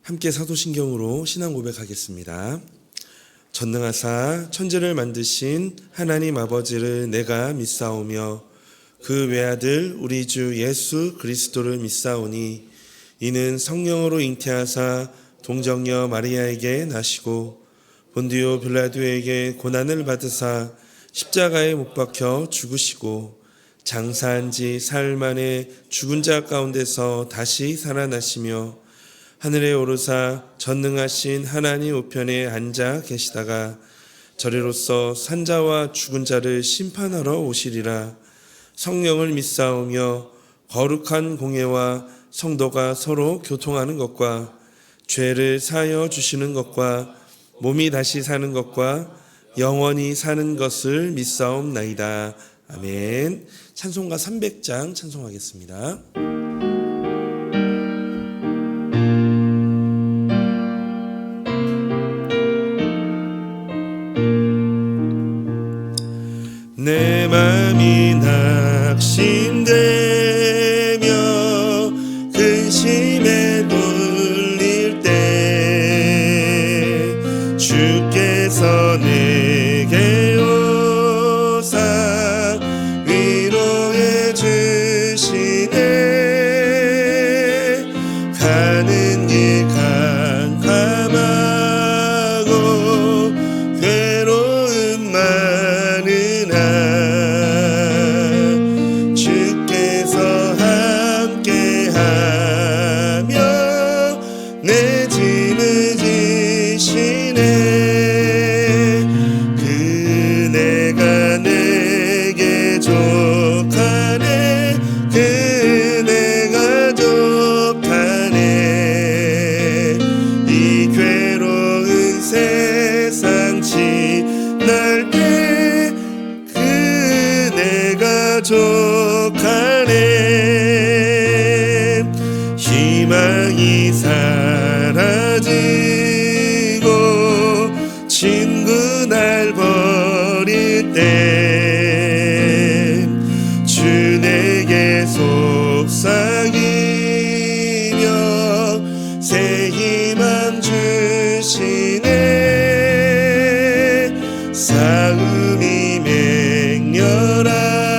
함께 사도신경으로 신앙 고백하겠습니다. 전능하사 천지를 만드신 하나님 아버지를 내가 믿사오며 그 외아들 우리 주 예수 그리스도를 믿사오니 이는 성령으로 잉태하사 동정녀 마리아에게 나시고 본디오 빌라도에게 고난을 받으사 십자가에 못 박혀 죽으시고 장사한 지 사흘 만에 죽은 자 가운데서 다시 살아나시며 하늘에 오르사 전능하신 하나님 우편에 앉아 계시다가 저리로서 산자와 죽은 자를 심판하러 오시리라. 성령을 믿사오며 거룩한 공예와 성도가 서로 교통하는 것과 죄를 사하여 주시는 것과 몸이 다시 사는 것과 영원히 사는 것을 믿사옵나이다. 아멘. 찬송가 300장 찬송하겠습니다. 내 맘이 낙심되며 근심에 눌릴 때 주께서 내게 오사 위로해 주시네. 가는 길 캄캄하고 괴로움 많으나 주께서 함께하며 내 짐을 지시네. 그네가 내게 족하네. 그네가 족하네. 이 괴로운 세상 지날 때 그네가 족하네. 희망이 사라지고 친구 날 버릴 때 주 내게 속삭이며 새 희망 주시네. 싸움이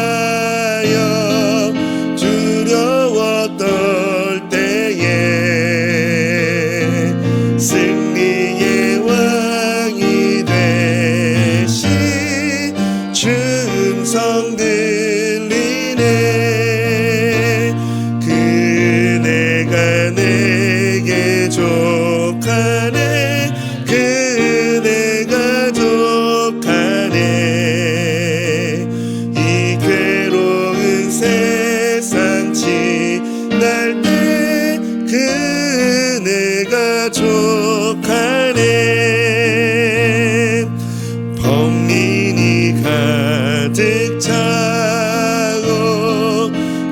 맹렬하여 두려워 떨 때에 승리의 왕이 되신 주 음성 들리네. 그네가 내게 족하네. 그네가 족하네. 이 괴로운 세상 지날 때 그네가 족하네. 범민이 가득 차고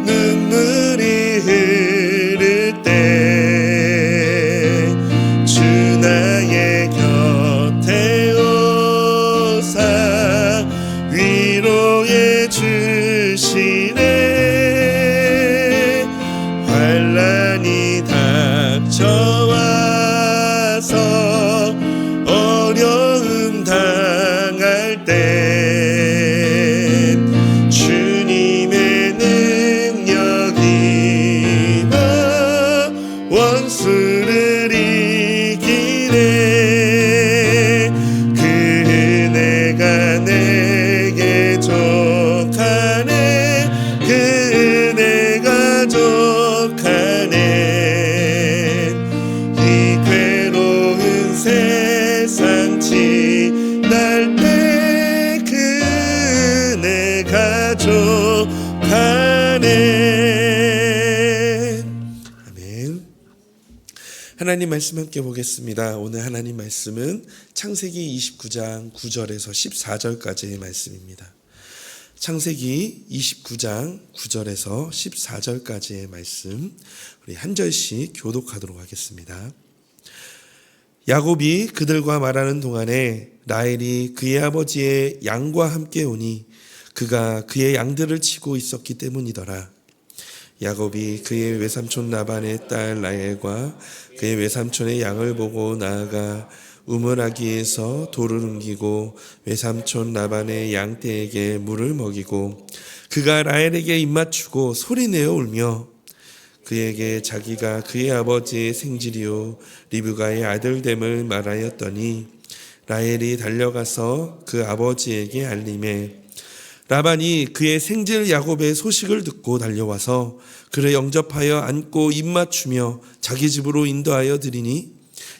눈물이 흐를 때 주 나의 곁에 오사 위로해 주시네. 환난이 닥쳐와서 어려움 당할 때 주님의 능력이 나 원수를 이기네. 그네가 내게 족하네. 그네가 족하네. 이 괴로운 세상 지날 때 그네가 족하네. 아멘. 하나님 말씀 함께 보겠습니다. 오늘 하나님 말씀은 창세기 29장 9절에서 14절까지의 말씀입니다. 창세기 29장 9절에서 14절까지의 말씀 우리 한 절씩 교독하도록 하겠습니다. 야곱이 그들과 말하는 동안에 라헬이 그의 아버지의 양과 함께 오니 그가 그의 양들을 치고 있었기 때문이더라. 야곱이 그의 외삼촌 라반의 딸 라헬과 그의 외삼촌의 양을 보고 나아가 우물아기에서 돌을 옮기고 외삼촌 라반의 양떼에게 물을 먹이고 그가 라헬에게 입맞추고 소리내어 울며 그에게 자기가 그의 아버지의 생질이요 리브가의 아들됨을 말하였더니 라헬이 달려가서 그 아버지에게 알림해 라반이 그의 생질 야곱의 소식을 듣고 달려와서 그를 영접하여 안고 입맞추며 자기 집으로 인도하여 드리니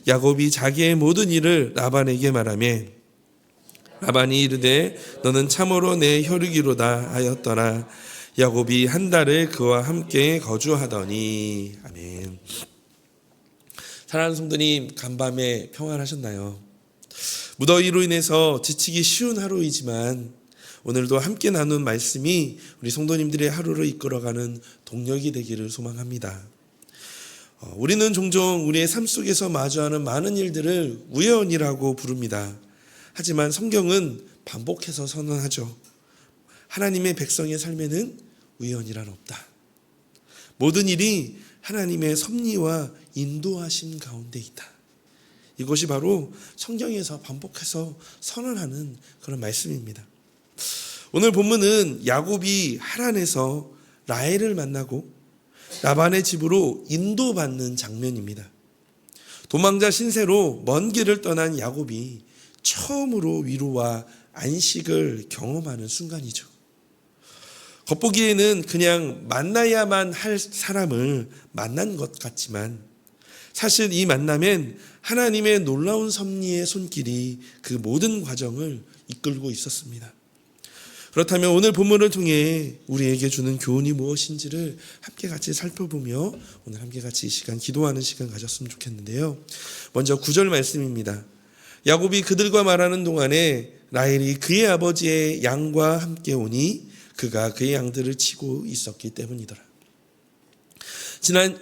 야곱이 자기의 모든 일을 라반에게 말하며 라반이 이르되 너는 참으로 내 혈육이로다 하였더라. 야곱이 한 달을 그와 함께 거주하더니. 아멘. 사랑하는 성도님, 간밤에 평안하셨나요? 무더위로 인해서 지치기 쉬운 하루이지만 오늘도 함께 나눈 말씀이 우리 성도님들의 하루를 이끌어가는 동력이 되기를 소망합니다. 우리는 종종 우리의 삶 속에서 마주하는 많은 일들을 우연이라고 부릅니다. 하지만 성경은 반복해서 선언하죠. 하나님의 백성의 삶에는 우연이란 없다. 모든 일이 하나님의 섭리와 인도하심 가운데 있다. 이것이 바로 성경에서 반복해서 선언하는 그런 말씀입니다. 오늘 본문은 야곱이 하란에서 라헬을 만나고 라반의 집으로 인도받는 장면입니다. 도망자 신세로 먼 길을 떠난 야곱이 처음으로 위로와 안식을 경험하는 순간이죠. 겉보기에는 그냥 만나야만 할 사람을 만난 것 같지만 사실 이 만남엔 하나님의 놀라운 섭리의 손길이 그 모든 과정을 이끌고 있었습니다. 그렇다면 오늘 본문을 통해 우리에게 주는 교훈이 무엇인지를 함께 같이 살펴보며 오늘 함께 같이 이 시간 기도하는 시간 가졌으면 좋겠는데요. 먼저 9절 말씀입니다. 야곱이 그들과 말하는 동안에 라헬이 그의 아버지의 양과 함께 오니 그가 그의 양들을 치고 있었기 때문이더라.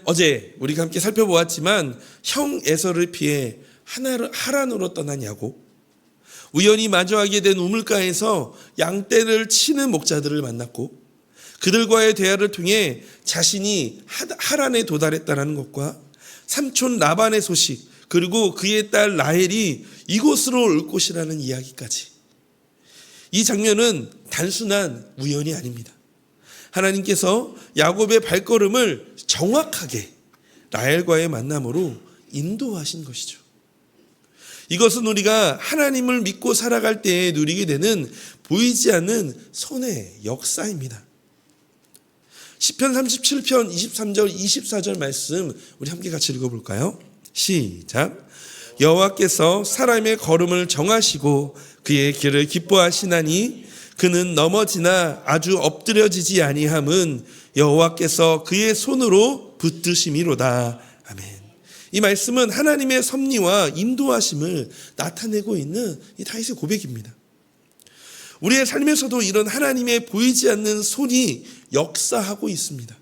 어제 우리가 함께 살펴보았지만 형 에서를 피해 하란으로 떠난 야곱, 우연히 마주하게 된 우물가에서 양떼를 치는 목자들을 만났고 그들과의 대화를 통해 자신이 하란에 도달했다는 것과 삼촌 라반의 소식 그리고 그의 딸 라헬이 이곳으로 올 것이라는 이야기까지. 이 장면은 단순한 우연이 아닙니다. 하나님께서 야곱의 발걸음을 정확하게 라헬과의 만남으로 인도하신 것이죠. 이것은 우리가 하나님을 믿고 살아갈 때에 누리게 되는 보이지 않는 손의 역사입니다. 시편 37편 23절 24절 말씀 우리 함께 같이 읽어볼까요? 시작. 여호와께서 사람의 걸음을 정하시고 그의 길을 기뻐하시나니 그는 넘어지나 아주 엎드려지지 아니함은 여호와께서 그의 손으로 붙드심이로다. 아멘. 이 말씀은 하나님의 섭리와 인도하심을 나타내고 있는 이 다윗의 고백입니다. 우리의 삶에서도 이런 하나님의 보이지 않는 손이 역사하고 있습니다.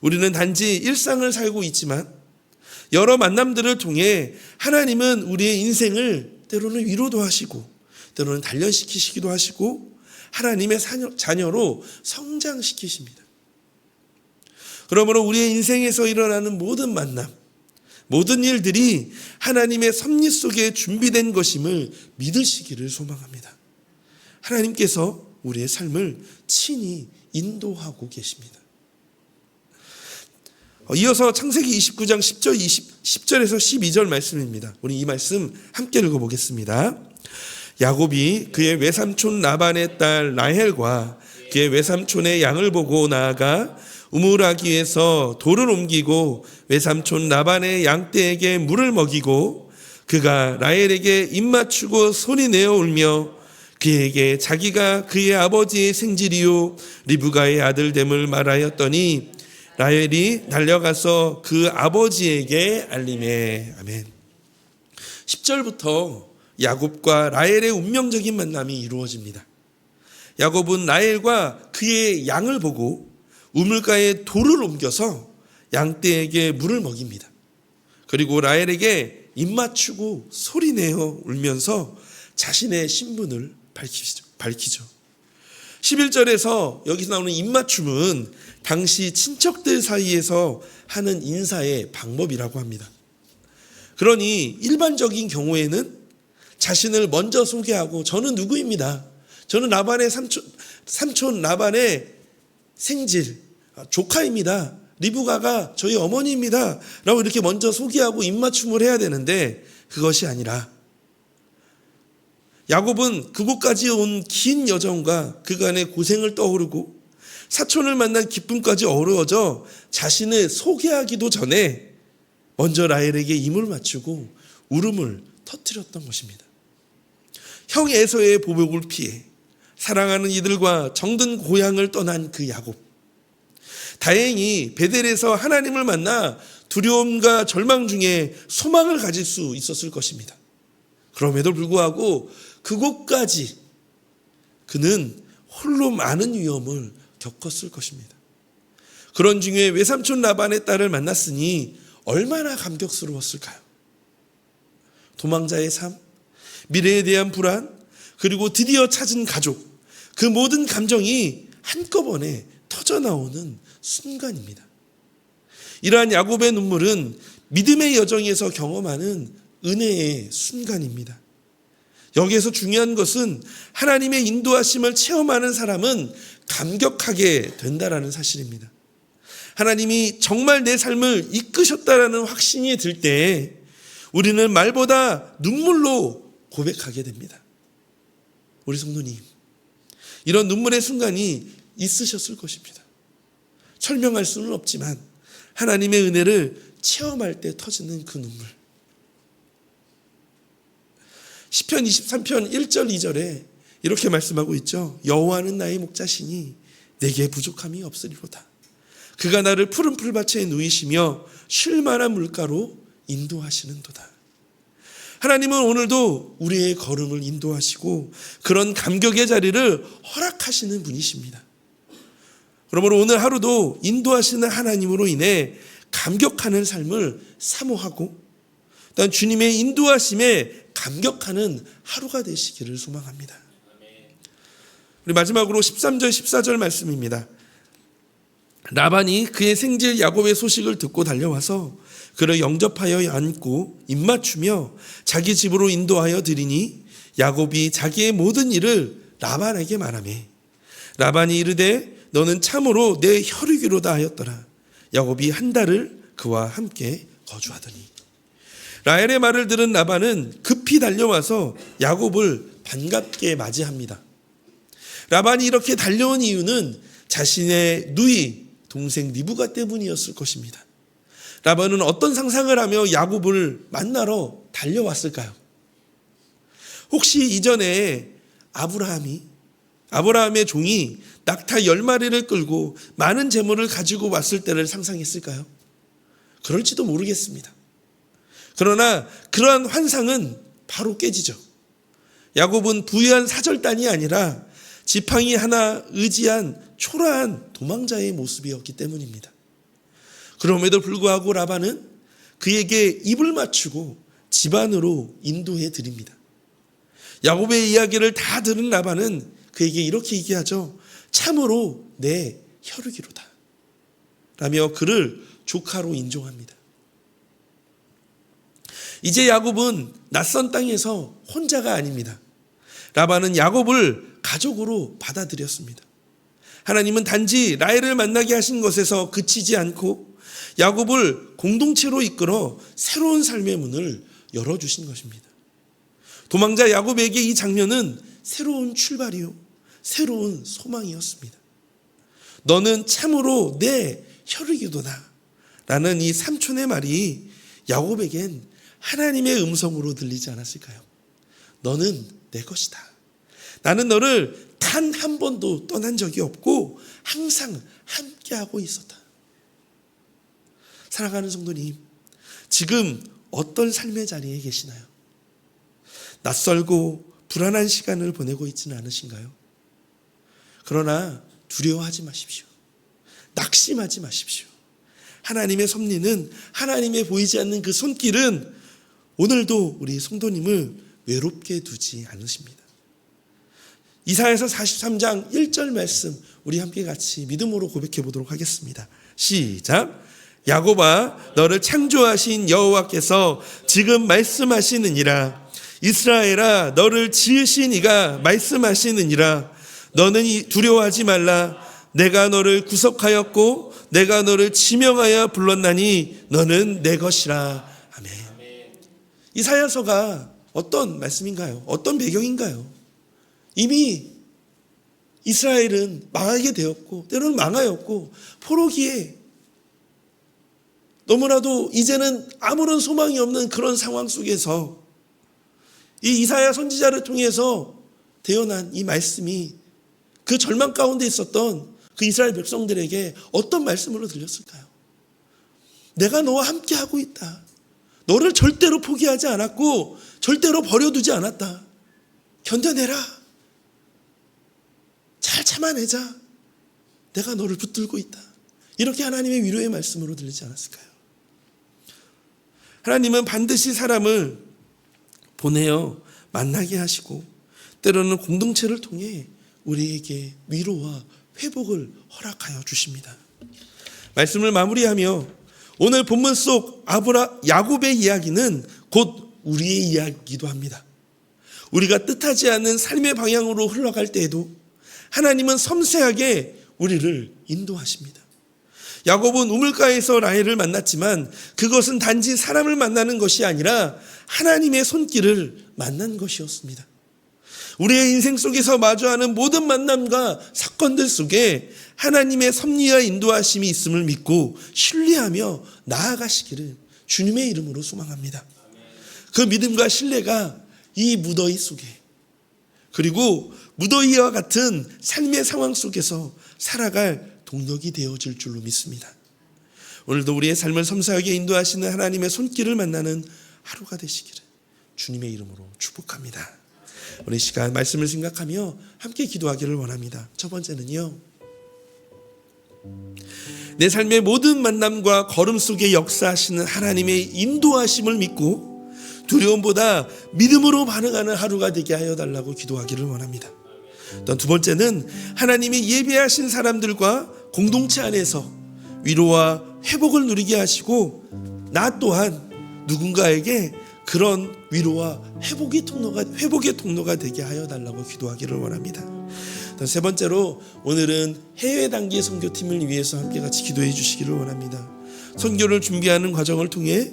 우리는 단지 일상을 살고 있지만 여러 만남들을 통해 하나님은 우리의 인생을 때로는 위로도 하시고 때로는 단련시키시기도 하시고 하나님의 자녀로 성장시키십니다. 그러므로 우리의 인생에서 일어나는 모든 만남, 모든 일들이 하나님의 섭리 속에 준비된 것임을 믿으시기를 소망합니다. 하나님께서 우리의 삶을 친히 인도하고 계십니다. 이어서 창세기 29장 10절에서 12절 말씀입니다. 우리 이 말씀 함께 읽어보겠습니다. 야곱이 그의 외삼촌 라반의 딸 라헬과 그의 외삼촌의 양을 보고 나아가 우물아기에서 돌을 옮기고 외삼촌 라반의 양떼에게 물을 먹이고 그가 라헬에게 입맞추고 소리내어 울며 그에게 자기가 그의 아버지의 생질이요 리브가의 아들됨을 말하였더니 라헬이 달려가서 그 아버지에게 알림해. 아멘. 10절부터 야곱과 라헬의 운명적인 만남이 이루어집니다. 야곱은 라헬과 그의 양을 보고 우물가에 돌을 옮겨서 양떼에게 물을 먹입니다. 그리고 라헬에게 입맞추고 소리내어 울면서 자신의 신분을 밝히죠. 11절에서 여기서 나오는 입맞춤은 당시 친척들 사이에서 하는 인사의 방법이라고 합니다. 그러니 일반적인 경우에는 자신을 먼저 소개하고 저는 누구입니다. 저는 라반의 삼촌 라반의 생질 조카입니다. 리브가가 저희 어머니입니다. 라고 이렇게 먼저 소개하고 입맞춤을 해야 되는데 그것이 아니라 야곱은 그곳까지 온 긴 여정과 그간의 고생을 떠오르고 사촌을 만난 기쁨까지 어우러져 자신을 소개하기도 전에 먼저 라헬에게 입을 맞추고 울음을 터뜨렸던 것입니다. 형 에서의 보복을 피해 사랑하는 이들과 정든 고향을 떠난 그 야곱. 다행히 베델에서 하나님을 만나 두려움과 절망 중에 소망을 가질 수 있었을 것입니다. 그럼에도 불구하고 그곳까지 그는 홀로 많은 위험을 겪었을 것입니다. 그런 중에 외삼촌 라반의 딸을 만났으니 얼마나 감격스러웠을까요? 도망자의 삶, 미래에 대한 불안, 그리고 드디어 찾은 가족, 그 모든 감정이 한꺼번에 터져나오는 순간입니다. 이러한 야곱의 눈물은 믿음의 여정에서 경험하는 은혜의 순간입니다. 여기에서 중요한 것은 하나님의 인도하심을 체험하는 사람은 감격하게 된다라는 사실입니다. 하나님이 정말 내 삶을 이끄셨다라는 확신이 들 때 우리는 말보다 눈물로 고백하게 됩니다. 우리 성도님, 이런 눈물의 순간이 있으셨을 것입니다. 설명할 수는 없지만 하나님의 은혜를 체험할 때 터지는 그 눈물. 시편 23편 1절 2절에 이렇게 말씀하고 있죠. 여호와는 나의 목자시니 내게 부족함이 없으리로다. 그가 나를 푸른 풀밭에 누이시며 쉴 만한 물가로 인도하시는도다. 하나님은 오늘도 우리의 걸음을 인도하시고 그런 감격의 자리를 허락하시는 분이십니다. 그러므로 오늘 하루도 인도하시는 하나님으로 인해 감격하는 삶을 사모하고 또한 주님의 인도하심에 감격하는 하루가 되시기를 소망합니다. 우리 마지막으로 13절 14절 말씀입니다. 라반이 그의 생질 야곱의 소식을 듣고 달려와서 그를 영접하여 안고 입맞추며 자기 집으로 인도하여 드리니 야곱이 자기의 모든 일을 라반에게 말하매 라반이 이르되 너는 참으로 내 혈육이로다 하였더라. 야곱이 한 달을 그와 함께 거주하더니. 라헬의 말을 들은 라반은 급히 달려와서 야곱을 반갑게 맞이합니다. 라반이 이렇게 달려온 이유는 자신의 누이 동생 리브가 때문이었을 것입니다. 라반은 어떤 상상을 하며 야곱을 만나러 달려왔을까요? 혹시 이전에 아브라함의 종이 낙타 10마리를 끌고 많은 재물을 가지고 왔을 때를 상상했을까요? 그럴지도 모르겠습니다. 그러나 그러한 환상은 바로 깨지죠. 야곱은 부유한 사절단이 아니라 지팡이 하나 의지한 초라한 도망자의 모습이었기 때문입니다. 그럼에도 불구하고 라반은 그에게 입을 맞추고 집안으로 인도해 드립니다. 야곱의 이야기를 다 들은 라반은 그에게 이렇게 얘기하죠. 참으로 내 혈육이로다 라며 그를 조카로 인정합니다. 이제 야곱은 낯선 땅에서 혼자가 아닙니다. 라반은 야곱을 가족으로 받아들였습니다. 하나님은 단지 라헬을 만나게 하신 것에서 그치지 않고 야곱을 공동체로 이끌어 새로운 삶의 문을 열어주신 것입니다. 도망자 야곱에게 이 장면은 새로운 출발이요, 새로운 소망이었습니다. 너는 참으로 내 혈육이도다 라는 이 삼촌의 말이 야곱에겐 하나님의 음성으로 들리지 않았을까요? 너는 내 것이다. 나는 너를 단 한 번도 떠난 적이 없고 항상 함께하고 있었다. 사랑하는 성도님, 지금 어떤 삶의 자리에 계시나요? 낯설고 불안한 시간을 보내고 있지는 않으신가요? 그러나 두려워하지 마십시오. 낙심하지 마십시오. 하나님의 섭리는, 하나님의 보이지 않는 그 손길은 오늘도 우리 성도님을 외롭게 두지 않으십니다. 이사야서 43장 1절 말씀 우리 함께 같이 믿음으로 고백해 보도록 하겠습니다. 시작. 야곱아, 너를 창조하신 여호와께서 지금 말씀하시느니라. 이스라엘아, 너를 지으신 이가 말씀하시느니라. 너는 두려워하지 말라. 내가 너를 구속하였고 내가 너를 지명하여 불렀나니 너는 내 것이라. 아멘. 이사야서가 어떤 말씀인가요? 어떤 배경인가요? 이미 이스라엘은 망하게 되었고 때로는 망하였고 포로기에 너무나도 이제는 아무런 소망이 없는 그런 상황 속에서 이 이사야 선지자를 통해서 태어난 이 말씀이 그 절망 가운데 있었던 그 이스라엘 백성들에게 어떤 말씀으로 들렸을까요? 내가 너와 함께 하고 있다. 너를 절대로 포기하지 않았고 절대로 버려두지 않았다. 견뎌내라. 잘 참아내자. 내가 너를 붙들고 있다. 이렇게 하나님의 위로의 말씀으로 들리지 않았을까요? 하나님은 반드시 사람을 보내어 만나게 하시고 때로는 공동체를 통해 우리에게 위로와 회복을 허락하여 주십니다. 말씀을 마무리하며 오늘 본문 속 야곱의 이야기는 곧 우리의 이야기이기도 합니다. 우리가 뜻하지 않는 삶의 방향으로 흘러갈 때에도 하나님은 섬세하게 우리를 인도하십니다. 야곱은 우물가에서 라헬을 만났지만 그것은 단지 사람을 만나는 것이 아니라 하나님의 손길을 만난 것이었습니다. 우리의 인생 속에서 마주하는 모든 만남과 사건들 속에 하나님의 섭리와 인도하심이 있음을 믿고 신뢰하며 나아가시기를 주님의 이름으로 소망합니다. 그 믿음과 신뢰가 이 무더위 속에 그리고 무더위와 같은 삶의 상황 속에서 살아갈 동력이 되어질 줄로 믿습니다. 오늘도 우리의 삶을 섬세하게 인도하시는 하나님의 손길을 만나는 하루가 되시기를 주님의 이름으로 축복합니다. 오늘 시간 말씀을 생각하며 함께 기도하기를 원합니다. 첫 번째는요, 내 삶의 모든 만남과 걸음 속에 역사하시는 하나님의 인도하심을 믿고 두려움보다 믿음으로 반응하는 하루가 되게 하여 달라고 기도하기를 원합니다. 또 두 번째는 하나님이 예배하신 사람들과 공동체 안에서 위로와 회복을 누리게 하시고 나 또한 누군가에게 그런 위로와 회복의 통로가 되게 하여 달라고 기도하기를 원합니다. 또 세 번째로 오늘은 해외 단기 선교팀을 위해서 함께 같이 기도해 주시기를 원합니다. 선교를 준비하는 과정을 통해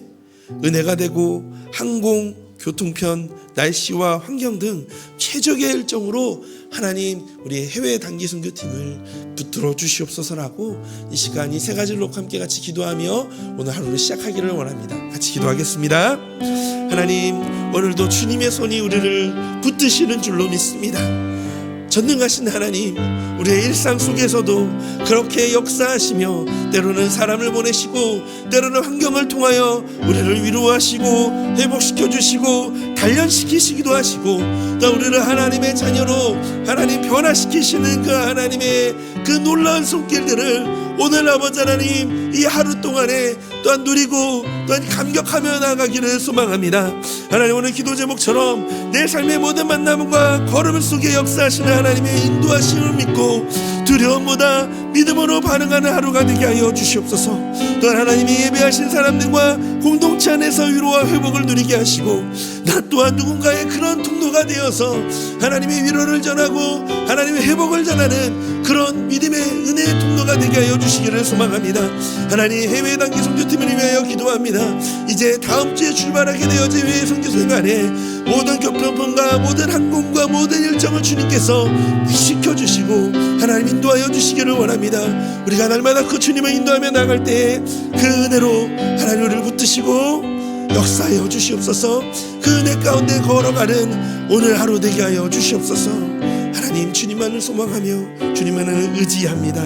은혜가 되고 항공, 교통편, 날씨와 환경 등 최적의 일정으로 하나님 우리의 해외 단기 선교팀을 붙들어 주시옵소서라고 이 시간 이 세 가지를 놓고 함께 같이 기도하며 오늘 하루를 시작하기를 원합니다. 같이 기도하겠습니다. 하나님, 오늘도 주님의 손이 우리를 붙드시는 줄로 믿습니다. 전능하신 하나님, 우리의 일상 속에서도 그렇게 역사하시며 때로는 사람을 보내시고 때로는 환경을 통하여 우리를 위로하시고 회복시켜 주시고 단련시키시기도 하시고 또 우리를 하나님의 자녀로 하나님 변화시키시는 그 하나님의 그 놀라운 손길들을 오늘 아버지 하나님 이 하루 동안에 또한 누리고 또한 감격하며 나아가기를 소망합니다. 하나님, 오늘 기도 제목처럼 내 삶의 모든 만남과 걸음 속에 역사하시는 하나님의 인도하심을 믿고 두려움보다 믿음으로 반응하는 하루가 되게 하여 주시옵소서. 또한 하나님이 예배하신 사람들과 공동체 안에서 위로와 회복을 누리게 하시고 나 또한 누군가의 그런 통로가 되어서 하나님의 위로를 전하고 하나님의 회복을 전하는 그런 믿음의 은혜의 통로가 되게 하여 주시기를 소망합니다. 하나님, 해외 단기 선교팀을 위하여 기도합니다. 이제 다음 주에 출발하게 되어진 해외 선교 생활에 모든 교통편과 모든 항공과 모든 일정을 주님께서 시켜주시고 하나님 인도하여 주시기를 원합니다. 우리가 날마다 그 주님을 인도하며 나갈 때에 그 은혜로 하나님 우리를 붙드시고 역사하여 주시옵소서. 그 은혜 가운데 걸어가는 오늘 하루 되게 하여 주시옵소서. 하나님, 주님만을 소망하며 주님만을 의지합니다.